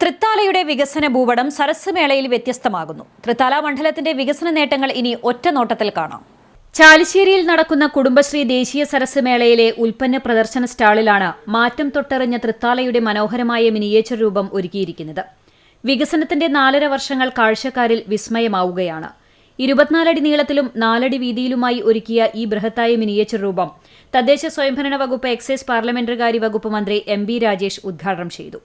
തൃത്താലയുടെ വികസന ഭൂപടം സരസ് മേളയിൽ വ്യത്യസ്തമാകുന്നു. തൃത്താല മണ്ഡലത്തിന്റെ വികസന നേട്ടങ്ങൾ ഇനി ഒറ്റനോട്ടത്തിൽ കാണാം. ചാലിശ്ശേരിയിൽ നടക്കുന്ന കുടുംബശ്രീ ദേശീയ സരസ് മേളയിലെ ഉൽപ്പന്ന പ്രദർശന സ്റ്റാളിലാണ് മാറ്റം തൊട്ടെറിഞ്ഞ തൃത്താലയുടെ മനോഹരമായ മിനിയേച്ചർ രൂപം ഒരുക്കിയിരിക്കുന്നത്. വികസനത്തിന്റെ 4.5 വർഷങ്ങൾ കാഴ്ചക്കാരിൽ വിസ്മയമാവുകയാണ്. 24 അടി നീളത്തിലും 4 അടി വീതിയിലുമായി ഒരുക്കിയ ഈ ബൃഹത്തായ മിനിയേച്ചർ രൂപം തദ്ദേശ സ്വയംഭരണ വകുപ്പ് എക്സൈസ് പാർലമെന്ററികാര്യ വകുപ്പ് മന്ത്രി MB രാജേഷ് ഉദ്ഘാടനം ചെയ്തു.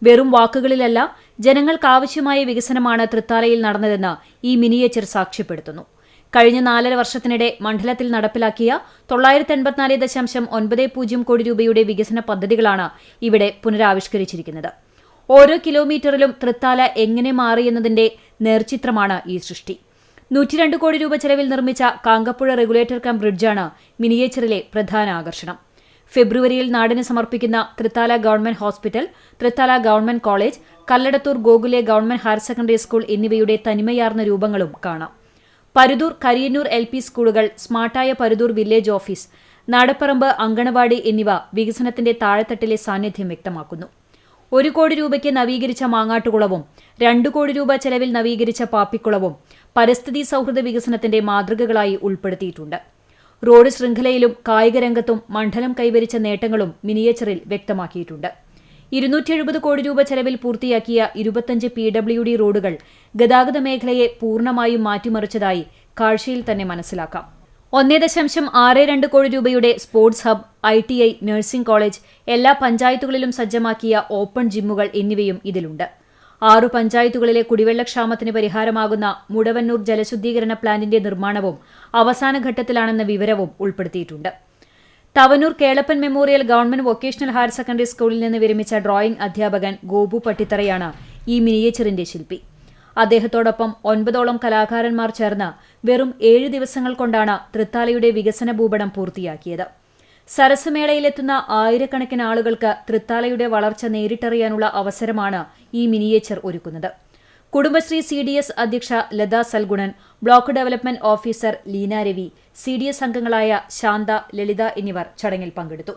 വെറും വാക്കുകളിലല്ല, ജനങ്ങൾക്കാവശ്യമായ വികസനമാണ് തൃത്താലയിൽ നടന്നതെന്ന് ഈ മിനിയേച്ചർ സാക്ഷ്യപ്പെടുത്തുന്നു. കഴിഞ്ഞ 4.5 വർഷത്തിനിടെ മണ്ഡലത്തിൽ നടപ്പിലാക്കിയ 984.90 കോടി രൂപയുടെ വികസന പദ്ധതികളാണ് ഇവിടെ പുനരാവിഷ്കരിച്ചിരിക്കുന്നത്. ഓരോ കിലോമീറ്ററിലും തൃത്താല എങ്ങനെ മാറിയെന്നതിന്റെ നേർചിത്രമാണ് ഈ സൃഷ്ടി. 102 കോടി രൂപ ചെലവിൽ നിർമ്മിച്ച കാങ്കപ്പുഴ റെഗുലേറ്റർ കം ബ്രിഡ്ജാണ് മിനിയേച്ചറിലെ പ്രധാന ആകർഷണം. ഫെബ്രുവരിയിൽ നാടിന് സമർപ്പിക്കുന്ന Thrithala government hospital, Thrithala government college, Kalladathur Gokhale government higher secondary school എന്നിവയുടെ തനിമയാർന്ന രൂപങ്ങളും കാണാം. പരുതൂർ, കരിയന്നൂർ LP സ്കൂളുകൾ, സ്മാർട്ടായ പരുതൂർ വില്ലേജ് ഓഫീസ്, നാടപ്പറമ്പ് അങ്കണവാടി എന്നിവ വികസനത്തിന്റെ താഴെത്തട്ടിലെ സാന്നിധ്യം വ്യക്തമാക്കുന്നു. 1 കോടി രൂപയ്ക്ക് നവീകരിച്ച മാങ്ങാട്ടുകുളവും 2 കോടി രൂപ ചെലവിൽ നവീകരിച്ച പാപ്പിക്കുളവും പരിസ്ഥിതി സൗഹൃദ വികസനത്തിന്റെ മാതൃകകളായി ഉൾപ്പെടുത്തിയിട്ടുണ്ട്. റോഡ് ശൃംഖലയിലും കായിക രംഗത്തും മണ്ഡലം കൈവരിച്ച നേട്ടങ്ങളും മിനിയേച്ചറിൽ വ്യക്തമാക്കിയിട്ടുണ്ട്. 270 കോടി രൂപ ചെലവിൽ പൂർത്തിയാക്കിയ 25 PWD റോഡുകൾ ഗതാഗത മേഖലയെ പൂർണ്ണമായും മാറ്റിമറിച്ചതായി കാഴ്ചയിൽ തന്നെ മനസ്സിലാക്കാം. 1.62 കോടി രൂപയുടെ sports hub, ITI, nursing college, എല്ലാ പഞ്ചായത്തുകളിലും സജ്ജമാക്കിയ ഓപ്പൺ ജിമ്മുകൾ എന്നിവയും ഇതിലുണ്ട്. 6 പഞ്ചായത്തുകളിലെ കുടിവെള്ളക്ഷാമത്തിന് പരിഹാരമാകുന്ന മുടവന്നൂർ ജലശുദ്ധീകരണ പ്ലാന്റിന്റെ നിർമ്മാണവും അവസാന ഘട്ടത്തിലാണെന്ന വിവരവും ഉൾപ്പെടുത്തിയിട്ടുണ്ട്. Thavanur Kelappan memorial government vocational higher secondary സ്കൂളിൽ നിന്ന് വിരമിച്ച ഡ്രോയിംഗ് അധ്യാപകൻ ഗോപു പട്ടിത്തറയാണ് ഈ മിനിയേച്ചറിന്റെ ശില്പി. അദ്ദേഹത്തോടൊപ്പം 9ഓളം കലാകാരന്മാർ ചേർന്ന് വെറും 7 ദിവസങ്ങൾ കൊണ്ടാണ് തൃത്താലയുടെ വികസന ഭൂപടം പൂർത്തിയാക്കിയത്. സരസ് മേളയിലെത്തുന്ന ആയിരക്കണക്കിന് ആളുകൾക്ക് തൃത്താലയുടെ വളർച്ച നേരിട്ടറിയാനുള്ള അവസരമാണ് ഈ മിനിയേച്ചർ ഒരുക്കുന്നത്. കുടുംബശ്രീ CDS അധ്യക്ഷ Latha Salgunan, block development officer Leena Ravi, CDS അംഗങ്ങളായ ശാന്ത, ലളിത എന്നിവർ ചടങ്ങിൽ പങ്കെടുത്തു.